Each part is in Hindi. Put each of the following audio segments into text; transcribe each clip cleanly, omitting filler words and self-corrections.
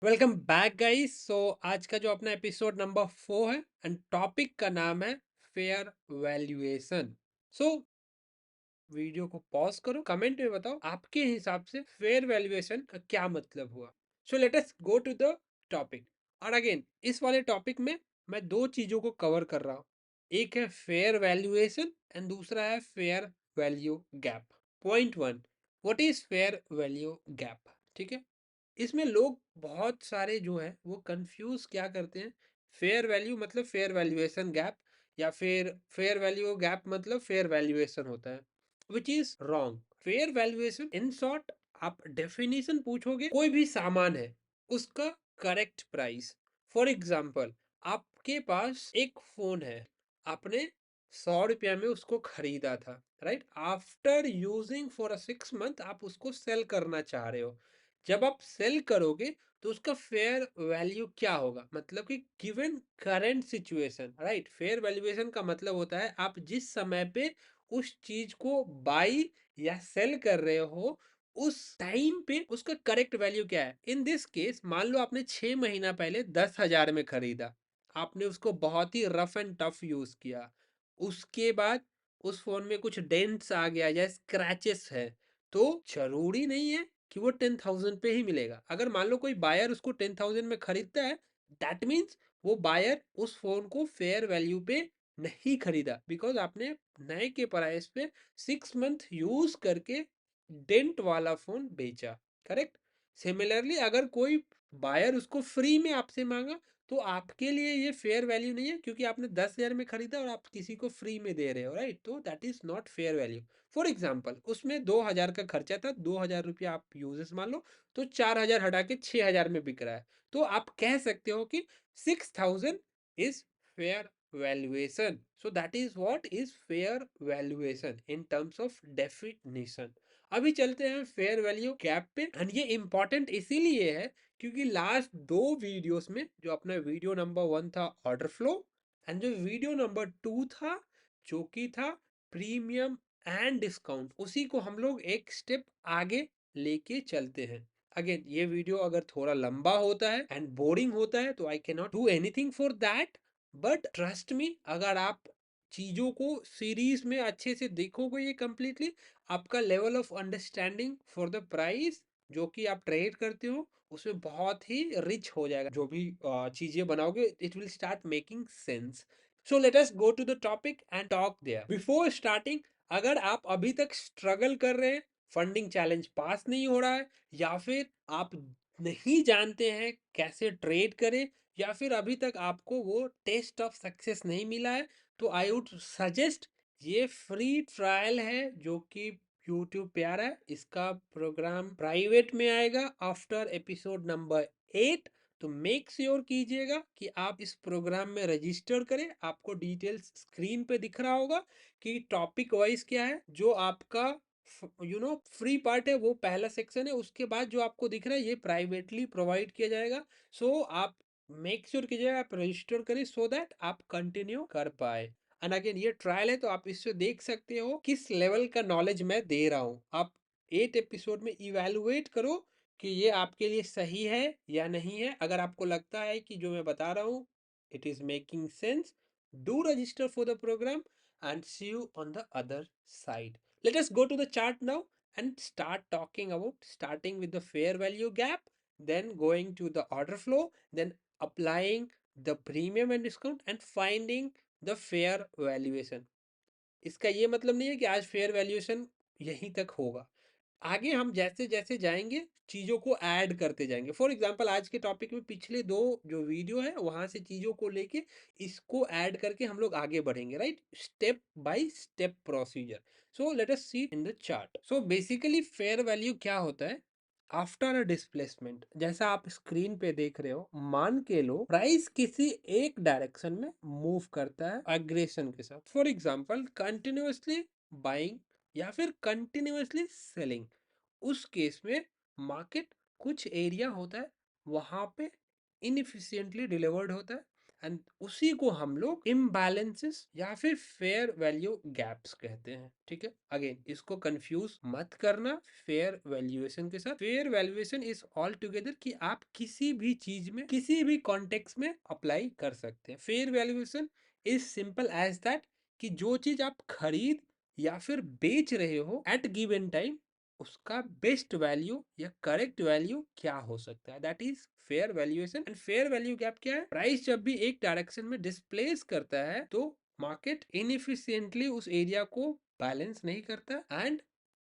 Welcome back guys. आज का जो अपना एपिसोड नंबर 4 है एंड टॉपिक का नाम है फेयर वैल्यूएशन। सो वीडियो को पॉज करो, कमेंट में बताओ आपके हिसाब से फेयर वैल्यूएशन का क्या मतलब हुआ। So let us go to the topic. और अगेन इस वाले टॉपिक में मैं दो चीजों को कवर कर रहा हूँ। एक है फेयर वैल्यूएशन एंड दूसरा है fair value gap. Point one, what is fair value gap? ठीक है, इसमें लोग बहुत सारे जो है वो कंफ्यूज क्या करते हैं। फेयर वैल्यू मतलब फेयर वैल्यूएशन गैप, या फिर फेयर वैल्यू गैप मतलब फेयर वैल्यूएशन होता है, which is wrong. Fair valuation in short, आप डेफिनेशन पूछोगे, कोई भी सामान है उसका करेक्ट प्राइस। फॉर एग्जाम्पल, आपके पास एक फोन है, आपने 100 रुपया में उसको खरीदा था, right? After using for a 6 month आप उसको सेल करना चाह रहे हो। जब आप सेल करोगे तो उसका फेयर वैल्यू क्या होगा, मतलब कि given current situation, right? Fair valuation का मतलब होता है आप जिस समय पे उस चीज को बाई या सेल कर रहे हो, उस टाइम पे उसका करेक्ट वैल्यू क्या है। इन दिस केस मान लो आपने 6 महीना पहले 10,000 में खरीदा, आपने उसको बहुत ही रफ एंड टफ यूज किया, उसके बाद उस फोन में कुछ डेंट्स आ गया या स्क्रैचेस है, तो जरूरी नहीं है कि वो 10,000 पे ही मिलेगा। अगर मान लो कोई बायर उसको 10,000 में खरीदता है, दैट मीन्स वो बायर उस फोन को फेयर वैल्यू पे नहीं खरीदा, बिकॉज आपने नए के प्राइस पे 6 मंथ यूज करके डेंट वाला फोन बेचा। करेक्ट। सिमिलरली अगर कोई बायर उसको फ्री में आपसे मांगा, तो आपके लिए ये फेयर वैल्यू नहीं है, क्योंकि आपने 10,000 में खरीदा और आप किसी को फ्री में दे रहे हो, राइट? तो that is not fair value. For example, उसमें 2,000 का खर्चा था, 2,000 रुपया आप यूजेस मान लो, तो 4,000 हटा के 6,000 में बिक रहा है। तो आप कह सकते हो कि 6,000 is fair valuation. So that is what is fair valuation in terms of definition. अभी चलते हैं फेयर वैल्यू गैप पे, एंड ये इंपॉर्टेंट इसीलिए है क्योंकि लास्ट दो वीडियोस में, जो अपना वीडियो नंबर 1 था ऑर्डर फ्लो, एंड जो वीडियो नंबर 2 था जो कि था प्रीमियम एंड डिस्काउंट, उसी को हम लोग एक स्टेप आगे लेके चलते हैं। अगेन ये वीडियो अगर थोड़ा लंबा होता है एंड बोरिंग होता है तो I can not do anything for that, but trust me, अगर आप चीजों को सीरीज में अच्छे से देखोगे ये कंप्लीटली, आपका level of understanding for the price जो कि आप ट्रेड करते हो उसमें बहुत ही रिच हो जाएगा। जो भी चीजें बनाओगे, it will start making sense. So let us go to the topic and talk there. Before starting, अगर आप अभी तक स्ट्रगल कर रहे हैं, फंडिंग चैलेंज पास नहीं हो रहा है, या फिर आप नहीं जानते हैं कैसे ट्रेड करें, या फिर अभी तक आपको वो टेस्ट ऑफ सक्सेस नहीं मिला है, तो आई वुड सजेस्ट, ये फ्री ट्रायल है जो कि यूट्यूब पे आ रहा है। इसका प्रोग्राम प्राइवेट में आएगा आफ्टर एपिसोड नंबर 8। तो मेक श्योर कीजिएगा कि आप इस प्रोग्राम में रजिस्टर करें। आपको डिटेल्स स्क्रीन पे दिख रहा होगा कि टॉपिक वाइज क्या है। जो आपका फ्री पार्ट है वो पहला सेक्शन है, उसके बाद जो आपको दिख रहा है ये प्राइवेटली प्रोवाइड किया जाएगा। सो आप मेक श्योर कीजिएगा आप रजिस्टर करें, सो दैट आप कंटिन्यू कर पाए। एंड अगेन ये ट्रायल है, तो आप इससे देख सकते हो किस लेवल का नॉलेज मैं दे रहा हूँ। आप 8 एपिसोड में इवेलुएट करो कि ये आपके लिए सही है या नहीं है। अगर आपको लगता है कि जो मैं बता रहा हूँ it is making sense, do register for the programme and see you on the other side. Let us go to the chart now and start talking about, starting with the fair value gap, then going to the order flow, then applying the premium and discount and finding the fair valuation। इसका ये मतलब नहीं है कि आज फेयर वैल्यूएशन यहीं तक होगा। आगे हम जैसे जैसे जाएंगे चीजों को ऐड करते जाएंगे। फॉर एग्जांपल, आज के टॉपिक में पिछले दो जो वीडियो है वहां से चीजों को लेके इसको ऐड करके हम लोग आगे बढ़ेंगे, right? Step by step procedure. So let us see in the chart. So basically fair value क्या होता है? आफ्टर अ डिस्प्लेसमेंट, जैसा आप स्क्रीन पे देख रहे हो, मान के लो प्राइस किसी एक डायरेक्शन में मूव करता है एग्रेशन के साथ। फॉर एग्जांपल, कंटिन्यूअसली बाइंग या फिर कंटिन्यूअसली सेलिंग। उस केस में मार्केट कुछ एरिया होता है वहां पे इनएफिशिएंटली डिलीवर्ड होता है, एंड उसी को हम लोग इम्बैलेंसेस या फिर फेयर वैल्यू गैप्स कहते हैं। ठीक है, अगेन इसको कंफ्यूज मत करना फेयर वैल्यूएशन के साथ। Fair valuation is all together कि आप किसी भी चीज में किसी भी कॉन्टेक्स्ट में अप्लाई कर सकते हैं। Fair valuation is simple as that कि जो चीज आप खरीद या फिर बेच रहे हो एट गिवन टाइम, उसका बेस्ट वैल्यू या करेक्ट वैल्यू क्या हो सकता है, that is fair valuation. And fair value gap क्या है? प्राइस जब भी एक डायरेक्शन में डिस्प्लेस करता है तो मार्केट इनएफिशिएंटली उस एरिया को बैलेंस नहीं करता एंड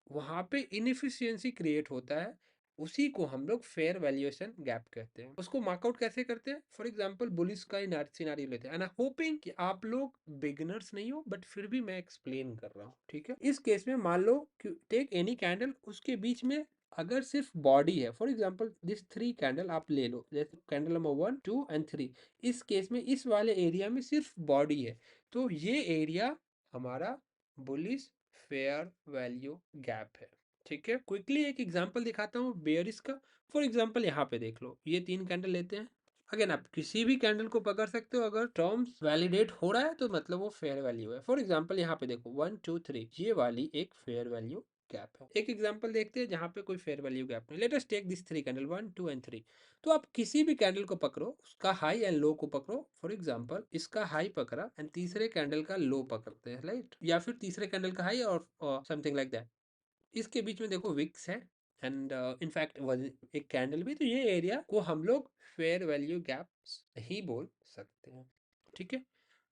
वहां पे इनएफिशिएंसी क्रिएट होता है। उसी को हम लोग फेयर वैल्यूएशन गैप कहते हैं। उसको मार्कआउट कैसे करते हैं? फॉर एग्जांपल बुलिश का सिनारियो लेते हैं एंड आई होपिंग कि आप लोग बिगिनर्स नहीं हो, बट फिर भी मैं एक्सप्लेन कर रहा हूँ। ठीक है, इस केस में मान लो कि टेक एनी कैंडल, उसके बीच में अगर सिर्फ बॉडी है, फॉर एग्जांपल दिस 3 कैंडल आप ले लो, जैसे कैंडल नंबर 1 2 एंड 3। इस केस में इस वाले एरिया में सिर्फ बॉडी है, तो ये एरिया हमारा बुलिश फेयर वैल्यू गैप है। ठीक है, क्विकली एक एग्जांपल दिखाता हूँ बेयरिश का। फॉर एग्जांपल यहाँ पे देख लो, ये 3 कैंडल लेते हैं। अगेन आप किसी भी कैंडल को पकड़ सकते हो, अगर टर्म्स वैलिडेट हो रहा है तो मतलब वो फेयर वैल्यू है। फॉर एग्जांपल यहाँ पे देखो 1 2 3, ये वाली एक फेयर वैल्यू गैप है। एक एग्जांपल देखते हैं जहाँ पे कोई फेयर वैल्यू गैप नहीं। Let us take this 3 candle 1 2 and 3। तो आप किसी भी कैंडल को पकड़ो, उसका हाई एंड लो को पकड़ो। फॉर एग्जांपल इसका हाई पकड़ा एंड तीसरे कैंडल का लो पकड़ते हैं, राइट? या फिर तीसरे कैंडल का हाई और समथिंग लाइक दैट। इसके बीच में देखो विक्स है एंड इनफैक्ट एक कैंडल भी, तो ये एरिया को हम लोग फेयर वैल्यू गैप्स नहीं बोल सकते हैं। ठीक है,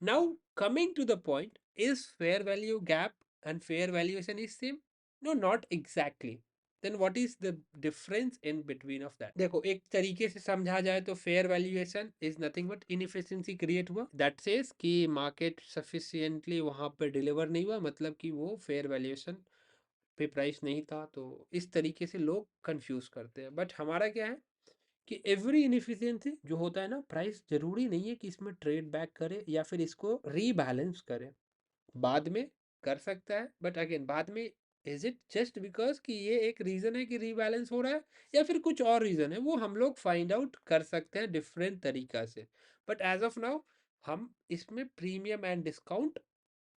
now coming to the point, is fair value gap and fair valuation is same? No, not exactly. Then what is the difference in between of that? देखो, एक तरीके से समझा जाए तो fair valuation is nothing but inefficiency create हुआ, दैट सेज कि मार्केट सफिशिएंटली वहां पे डिलीवर नहीं हुआ, मतलब कि वो फेयर वैल्यूएशन पे प्राइस नहीं था। तो इस तरीके से लोग कंफ्यूज करते हैं, बट हमारा क्या है कि एवरी इनएफिशिएंसी जो होता है ना, प्राइस जरूरी नहीं है कि इसमें ट्रेड बैक करे या फिर इसको रीबैलेंस करे। बाद में कर सकता है, बट अगेन बाद में इज इट जस्ट बिकॉज कि ये एक रीजन है कि रीबैलेंस हो रहा है, या फिर कुछ और रीजन है, वो हम लोग फाइंड आउट कर सकते हैं डिफरेंट तरीका से। बट एज ऑफ नाउ हम इसमें प्रीमियम एंड डिस्काउंट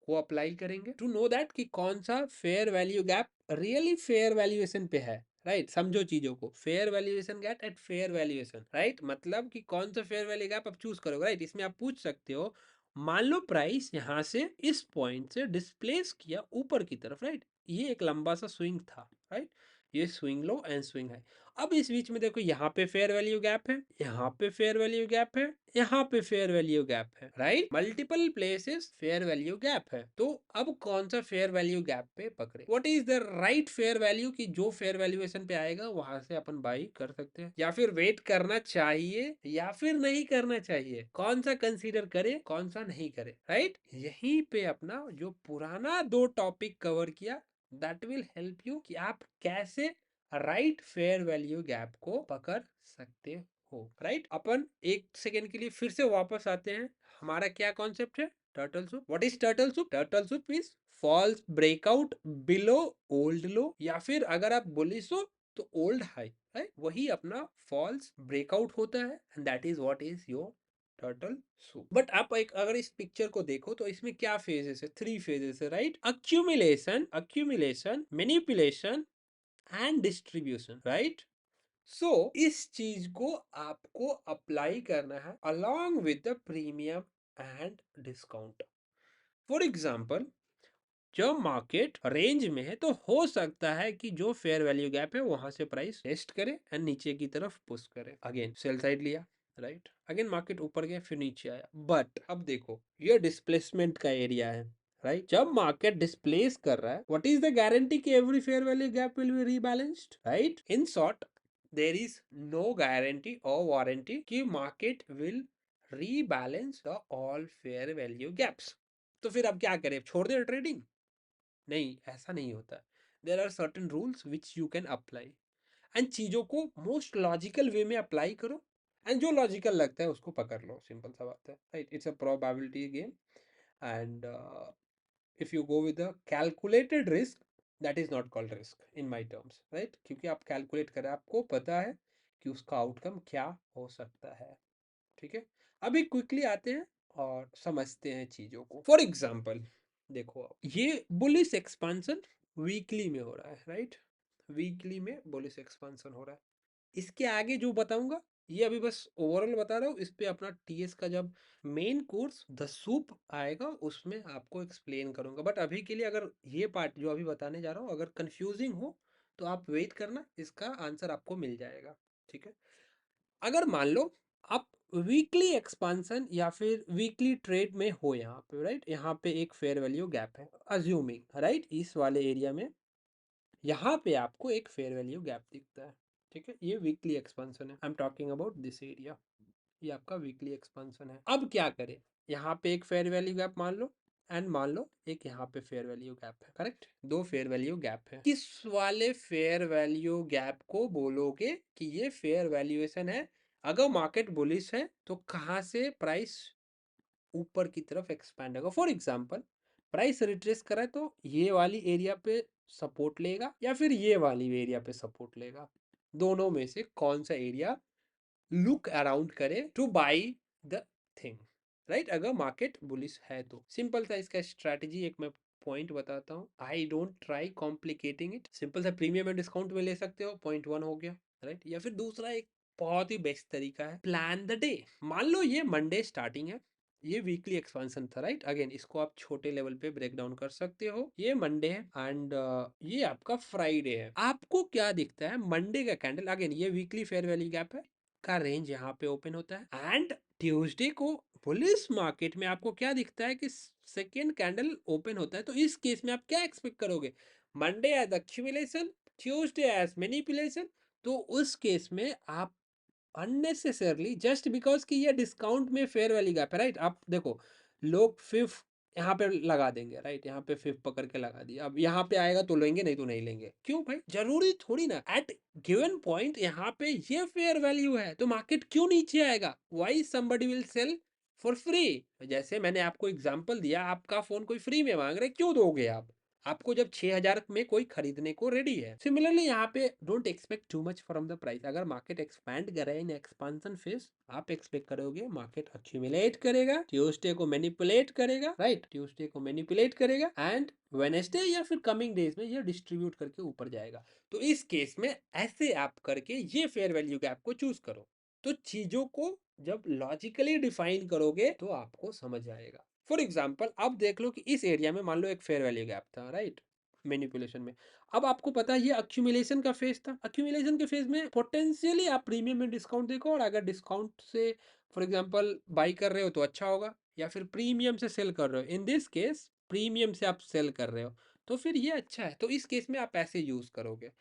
को अप्लाई करेंगे टू नो दैट कि कौन सा fair value gap really fair valuation पे है। राइट, समझो चीजों को, fair valuation gap at fair valuation. Right, मतलब कि कौन सा फेयर वैल्यू गैप आप चूज करोगे। राइट, इसमें आप पूछ सकते हो, मान लो प्राइस यहां से इस पॉइंट से डिस्प्लेस किया ऊपर की तरफ। राइट, ये एक लंबा सा स्विंग था। राइट, ये swing low and swing high. अब इस बीच में देखो, यहाँ पे फेयर वैल्यू गैप है, यहाँ पे फेयर वैल्यू गैप है, यहाँ पे फेयर वैल्यू गैप है। Right, multiple places fair value gap है। तो अब कौन सा फेयर वैल्यू गैप पे पकड़े? What is the right fair value कि जो फेयर वैल्यूएशन पे आएगा वहां से अपन बाई कर सकते हैं, या फिर वेट करना चाहिए या फिर नहीं करना चाहिए? कौन सा कंसीडर करे, कौन सा नहीं करे? राइट, यहीं पे अपना जो पुराना 2 टॉपिक कवर किया, दैट विल हेल्प यू कि आप कैसे राइट फेयर वैल्यू गैप को पकड़ सकते हो। राइट, अपन एक सेकेंड के लिए फिर से वापस आते हैं। हमारा क्या कॉन्सेप्ट है? Turtle soup. What is turtle soup? Turtle soup is false breakout below old low, या फिर अगर आप बुलिश हो तो ओल्ड हाई। राइट, वही अपना फॉल्स ब्रेकआउट होता है and that is what is your turtle soup. But आप एक अगर इस पिक्चर को देखो तो इसमें क्या फेजेस है? 3 फेजेस है। Right, accumulation, accumulation, manipulation and distribution. Right, so इस चीज को आपको अप्लाई करना है along with the premium and discount. For example, जब मार्केट रेंज में है तो हो सकता है कि जो फेयर वैल्यू गैप है वहां से प्राइस टेस्ट करे एंड नीचे की तरफ पुश करे। अगेन सेल साइड लिया, राइट, अगेन मार्केट ऊपर गया फिर नीचे आया। बट अब देखो, ये डिस्प्लेसमेंट का एरिया है। राइट, जब मार्केट डिस्प्लेस कर रहा है, व्हाट इज द गारंटी कि every fair value gap will be rebalanced? Right, in short, there is no guarantee और वारंटी कि market will rebalance the all fair value gaps. तो फिर अब क्या करें? छोड़ दे ट्रेडिंग? नहीं, ऐसा नहीं होता। There are certain rules which you can apply and चीजों को मोस्ट लॉजिकल वे में अप्लाई करो एंड जो लॉजिकल लगता है उसको पकड़ लो। सिंपल सा बात है। Right, it's a probability game and if you go with a calculated risk, that is not called risk in my terms. Right, क्योंकि आप कैलकुलेट करें, आपको पता है कि उसका आउटकम क्या हो सकता है। ठीक है, अभी क्विकली आते हैं और समझते हैं चीजों को। फॉर एग्जाम्पल देखो, ये बुलिश एक्सपांसन वीकली में हो रहा है, राइट? वीकली में बुलिश एक्सपांसन हो रहा है। इसके आगे जो बताऊंगा ये अभी बस ओवरऑल बता रहा हूँ, इस पे अपना टीएस का जब मेन कोर्स द सूप आएगा उसमें आपको एक्सप्लेन करूंगा। बट अभी के लिए अगर ये पार्ट जो अभी बताने जा रहा हूँ अगर कंफ्यूजिंग हो तो आप वेट करना, इसका आंसर आपको मिल जाएगा। ठीक है, अगर मान लो आप वीकली एक्सपांसन या फिर वीकली ट्रेड में हो यहाँ पे, राइट? यहाँ पे एक फेयर वैल्यू गैप है, अज्यूमिंग, राइट? इस वाले एरिया में यहाँ पे आपको एक फेयर वैल्यू गैप दिखता है। ठीक है, ये वीकली एक्सपांसन है, I am talking about this area. ये आपका वीकली एक्सपांसन है। अब क्या करें, यहाँ पे एक फेयर वैल्यू गैप मान लो, एंड मान लो एक यहाँ पे फेयर वैल्यू गैप है, करेक्ट? दो फेयर वैल्यू गैप है। किस वाले फेयर वैल्यू गैप को बोलोगे कि ये फेयर वैल्यूएशन है? अगर मार्केट बुलिश है तो कहाँ से प्राइस ऊपर की तरफ एक्सपैंड होगा? फॉर एग्जांपल प्राइस रिट्रेस करा तो ये वाली एरिया पे सपोर्ट लेगा या फिर ये वाली एरिया पे सपोर्ट लेगा? दोनों में से कौन सा एरिया लुक अराउंड करे two by the thing, right? अगर मार्केट बुलिश है तो सिंपल सा इसका स्ट्रैटेजी एक मैं पॉइंट बताता हूँ। I don't try complicating it, simple सा प्रीमियम एंड डिस्काउंट में ले सकते हो, पॉइंट वन हो गया, राइट? या फिर दूसरा एक बहुत ही बेस्ट तरीका है, प्लान द डे। मान लो ये मंडे स्टार्टिंग है, ये वीकली एक्सपेंशन था, राइट? अगेन इसको आप छोटे लेवल पे ब्रेक डाउन कर सकते हो। ये मंडे है एंड ये आपका फ्राइडे है। आपको क्या दिखता है? मंडे का कैंडल, अगेन ये वीकली फेयर वैल्यू गैप है, का रेंज यहाँ पे ओपन होता है एंड ट्यूसडे को बुलिश मार्केट में आपको क्या दिखता है कि सेकेंड कैंडल ओपन होता है। तो इस केस में आप क्या एक्सपेक्ट करोगे? Monday as accumulation, Tuesday as manipulation. तो उस केस में आप अननेसेसरली जस्ट बिकॉज कि ये डिस्काउंट में फेयर वैल्यू गैप है, राइट? आप देखो लोग फिफ्थ यहाँ पे लगा देंगे, राइट? यहाँ पे फिफ्थ पकड़ के लगा दिया, अब यहाँ पे आएगा तो लेंगे नहीं तो नहीं लेंगे। क्यों भाई? जरूरी थोड़ी ना एट गिवन पॉइंट यहाँ पे ये फेयर वैल्यू है तो मार्केट क्यों नीचे आएगा? Why somebody will sell for free? जैसे मैंने आपको एग्जांपल दिया, आपका फोन कोई फ्री में मांग रहे, क्यों दोगे आप? आपको जब 6,000 में कोई खरीदने को रेडी है। सिमिलरली यहाँ पे don't expect too much from the price. अगर मार्केट एक्सपैंड कर रहा है इन एक्सपांसन फेज, आप एक्सपेक्ट करोगे मार्केट अक्यूमुलेट करेगा, ट्यूसडे को मैनिपुलेट करेगा, राइट? ट्यूसडे को मैनिपुलेट करेगा एंड वेडनेसडे या फिर कमिंग डेज में ये डिस्ट्रीब्यूट करके ऊपर जाएगा। तो इस केस में ऐसे आप करके ये फेयर वैल्यू गैप को चूज करो। तो चीजों को जब लॉजिकली डिफाइन करोगे तो आपको समझ आएगा। फॉर एग्जाम्पल अब देख लो कि इस एरिया में मान लो एक फेयर वैल्यू गैप था, राइट? मैनिपुलेशन में। अब आपको पता है ये अक्यूमुलेशन का फेज था। अक्यूमुलेशन के फेज में पोटेंशियली आप प्रीमियम में डिस्काउंट देखो, और अगर डिस्काउंट से फॉर एग्जांपल बाई कर रहे हो तो अच्छा होगा, या फिर प्रीमियम से सेल कर रहे हो, इन दिस केस प्रीमियम से आप सेल कर रहे हो तो फिर ये अच्छा है। तो इस केस में आप ऐसे यूज करोगे।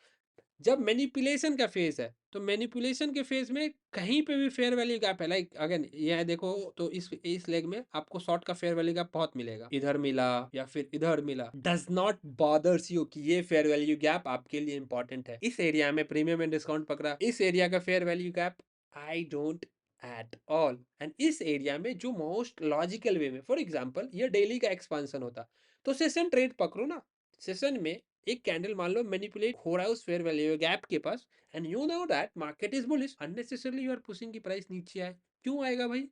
जब मैनिपुलेशन का फेज है तो मैनिपुलेशन के फेज में कहीं पे भी फेयर वैल्यू गैप है, लाइक अगेन ये देखो तो इस लेग में आपको शॉर्ट का फेयर वैल्यू गैप बहुत मिलेगा, इधर मिला या फिर इधर मिला, डज नॉट बॉदर्स यू कि ये फेयर वैल्यू गैप आपके लिए इंपॉर्टेंट है। इस एरिया में प्रीमियम एंड डिस्काउंट पकड़ा, इस एरिया का fair value gap I don't at all. And इस एरिया में जो मोस्ट लॉजिकल वे में, फॉर एग्जाम्पल ये डेली का एक्सपांसन होता तो सेशन ट्रेड पकड़ो ना। सेशन में एक कैंडल मान लो मैनिपुलेट हो रहा है उस फेयर वैल्यू गैप के पास, and you know that market is bullish, unnecessarily you are pushing की प्राइस नीचे आए। क्यों आएगा भाई?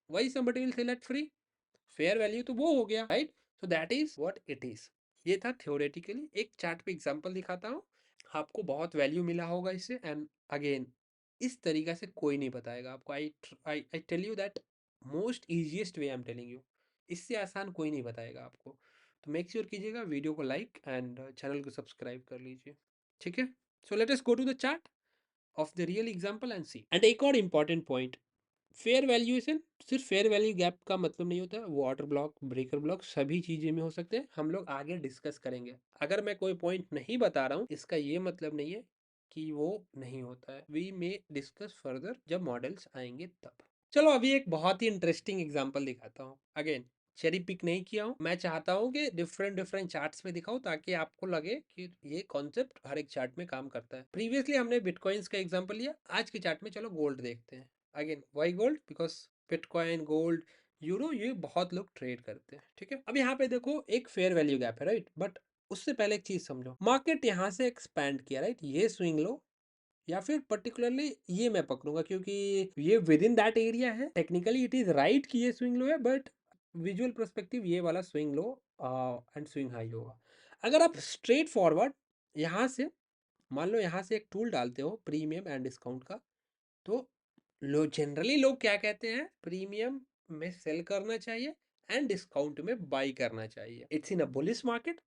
वही somebody will sell at free, fair value तो वो हो गया, right? So that is what it is. ये था थ्योरेटिकली। एक चार्ट पे एग्जांपल दिखाता हूँ, आपको बहुत वैल्यू मिला होगा इससे। एंड अगेन इस तरीका से कोई नहीं बताएगा आपको। I I tell you that most easiest way I am telling you, इससे आसान कोई नहीं बताएगा आपको। तो मेक श्योर कीजिएगा वीडियो को लाइक एंड चैनल को सब्सक्राइब कर लीजिए। ठीक है, so let us go to the chart of the real example and see. And एक और इंपॉर्टेंट पॉइंट, फेयर वैल्यूएशन सिर्फ फेयर वैल्यू गैप का मतलब नहीं होता है, वाटर ब्लॉक, ब्रेकर ब्लॉक सभी चीजें में हो सकते हैं। हम लोग आगे डिस्कस करेंगे। अगर मैं कोई पॉइंट नहीं बता रहा हूँ इसका ये मतलब नहीं है कि वो नहीं होता है। वी मे डिस्कस फर्दर जब मॉडल्स आएंगे तब। चलो अभी एक बहुत ही इंटरेस्टिंग एग्जांपल दिखाता हूँ। अगेन चेरी पिक नहीं किया हूँ, मैं चाहता हूँ कि डिफरेंट डिफरेंट चार्ट्स में दिखाऊं ताकि आपको लगे कि ये कॉन्सेप्ट हर एक चार्ट में काम करता है। प्रीवियसली हमने बिटकॉइंस का एग्जांपल लिया, आज के चार्ट में चलो गोल्ड देखते हैं। Again why gold? Because bitcoin, gold, euro ये बहुत लोग ट्रेड करते हैं। ठीक है, अब यहाँ पे देखो एक फेयर वैल्यू गैप है, राइट? बट उससे पहले एक चीज समझो, मार्केट यहाँ से एक्सपैंड किया, राइट? ये स्विंग लो या फिर पर्टिकुलरली ये मैं पकड़ूंगा क्योंकि ये विद इन दैट एरिया है। टेक्निकली इट इज राइट कि ये स्विंग लो है, बट विजुअल पर्सपेक्टिव ये वाला swing low and swing high होगा। अगर आप स्ट्रेट फॉरवर्ड यहाँ से मान लो यहाँ से एक टूल डालते हो प्रीमियम एंड डिस्काउंट का, तो जनरली लोग क्या कहते हैं, प्रीमियम में सेल करना चाहिए एंड डिस्काउंट में बाई करना चाहिए। It's in a bullish market,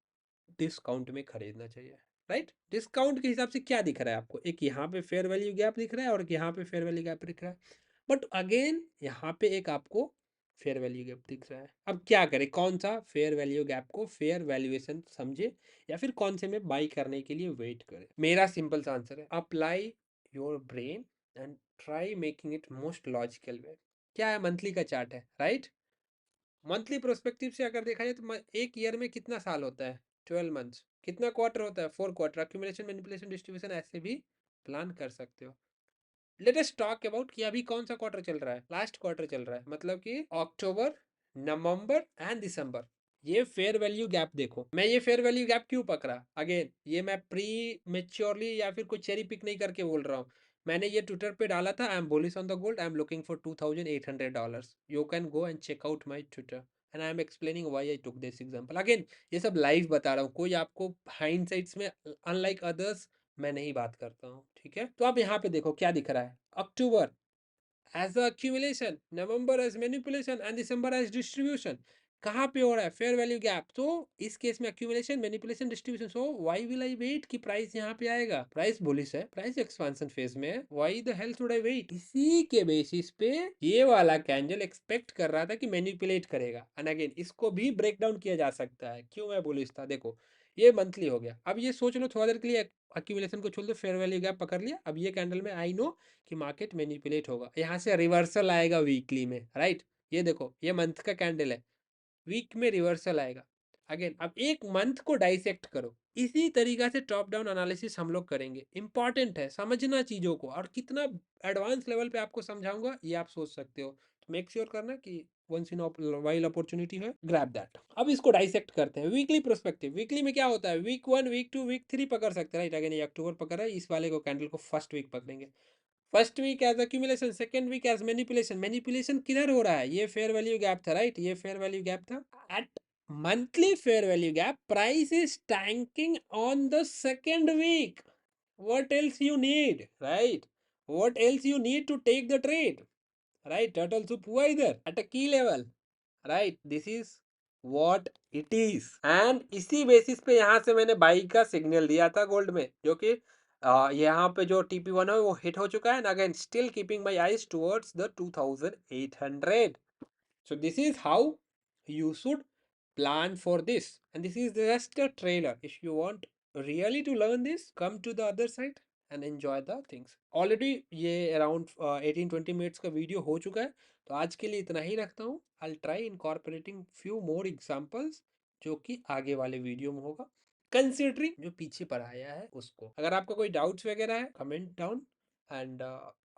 discount में खरीदना चाहिए, राइट। डिस्काउंट के हिसाब से क्या दिख रहा है आपको, एक यहाँ पे फेयर वैल्यू गैप दिख रहा है और एक यहाँ पे फेयर वैल्यू गैप दिख रहा है, बट अगेन यहाँ पे एक आपको फेयर वैल्यू गैप दिख रहा है। अब क्या करें, कौन सा फेयर वैल्यू गैप को फेयर वैल्यूएशन समझे या फिर कौन से में बाई करने के लिए वेट करें। मेरा सिंपल सा आंसर है, apply your brain and try making it most logical वे। क्या है, मंथली का चार्ट है, राइट। मंथली प्रोस्पेक्टिव से अगर देखा जाए तो एक ईयर में कितना साल होता है, 12 मंथ्स। कितना क्वार्टर होता है, 4 क्वार्टर। अक्यूमुलेशन, मैनिपुलेशन, डिस्ट्रीब्यूशन ऐसे भी प्लान कर सकते हो। लेट अस टॉक अबाउट कि अभी कौन सा क्वार्टर चल रहा है, लास्ट क्वार्टर चल रहा है, मतलब कि अक्टूबर, नवंबर एंड दिसंबर। ये फेयर वैल्यू गैप देखो। मैं ये फेयर वैल्यू गैप क्यों पकड़ा, अगेन ये मैं प्री मेच्योरली या फिर कुछ चेरी पिक नहीं करके बोल रहा हूँ। मैंने ये ट्विटर पे डाला था, I am bullish on the gold, I am looking for $2,800। You can go and check out my Twitter and I am explaining why I took this example. Again ये सब लाइव बता रहा हूँ, कोई आपको हाइंडसाइट्स में अनलाइक अदर्स मैं नहीं बात करता हूँ, ठीक है। तो आप यहाँ पे देखो क्या दिख रहा है, October as accumulation, November as manipulation and December as distribution. कहाँ पे हो रहा है फेयर वैल्यू गैप, तो इस केस में accumulation, manipulation, distribution. So why will I wait कि प्राइस यहाँ पे आएगा, प्राइस बुलिश है, प्राइस एक्सपेंशन फेज में है, why the hell should I wait. इसी के बेसिस पे ये वाला कैंडल एक्सपेक्ट कर रहा था कि मैनिपुलेट करेगा, एंड अगेन इसको भी ब्रेक डाउन किया जा सकता है क्यों मैं बुलिश था। देखो ये मंथली हो गया, अब ये सोच लो थोड़ा देर के लिए accumulation को छोड़ दो, फेयर वैल्यू गैप पकड़ लिया। अब ये कैंडल में आई नो कि मार्केट मैनिपुलेट होगा, यहाँ से रिवर्सल आएगा वीकली में, राइट। ये देखो ये मंथ का कैंडल है, वीक में रिवर्सल आएगा। अगेन अब एक मंथ को डाइसेक्ट करो, इसी तरीका से टॉप डाउन एनालिसिस हम लोग करेंगे। इंपॉर्टेंट है समझना चीजों को, और कितना एडवांस लेवल पे आपको समझाऊंगा ये आप सोच सकते हो। तो मेक श्योर करना कि वंस इन वाइल अपॉर्चुनिटी है, ग्रैब दैट। अब इसको डाइसेक्ट करते हैं वीकली प्रोस्पेक्टिव। वीकली में क्या होता है, वीक 1, वीक 2, वीक 3 पकड़ सकते हैं, राइट। अगेन ये अक्टूबर पकड़ रहा है, इस वाले को कैंडल को फर्स्ट वीक पकड़ेंगे। First week as accumulation, second week as manipulation. Manipulation किधर हो रहा है, ये फेयर वैल्यू गैप था, राइट, ये फेयर वैल्यू गैप था। At monthly fair value gap, price is tanking on the second week. what else you need, right? What else you need to take the trade, right? Turtle soup हुआ इधर at a key level, right. This is what it is, and इसी बेसिस पे यहाँ से मैंने बाई का सिग्नल दिया था गोल्ड में, जो कि यहाँ पे जो TP1 है वो हिट हो चुका है, and again still keeping my eyes towards the 2800। So this is how you should plan for this, and this is just a trailer. If you want really to learn this, come to the other side and enjoy the things. Already ये around 18-20 minutes का वीडियो हो चुका है, तो आज के लिए इतना ही रखता हूँ। I'll try incorporating few more examples जो कि आगे वाले वीडियो में होगा, कंसिडरिंग जो पीछे पढ़ाया है उसको। अगर आपका कोई डाउट्स वगैरह है, comment down, and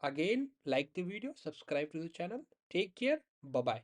again like the video, subscribe to the channel. Take care, bye bye.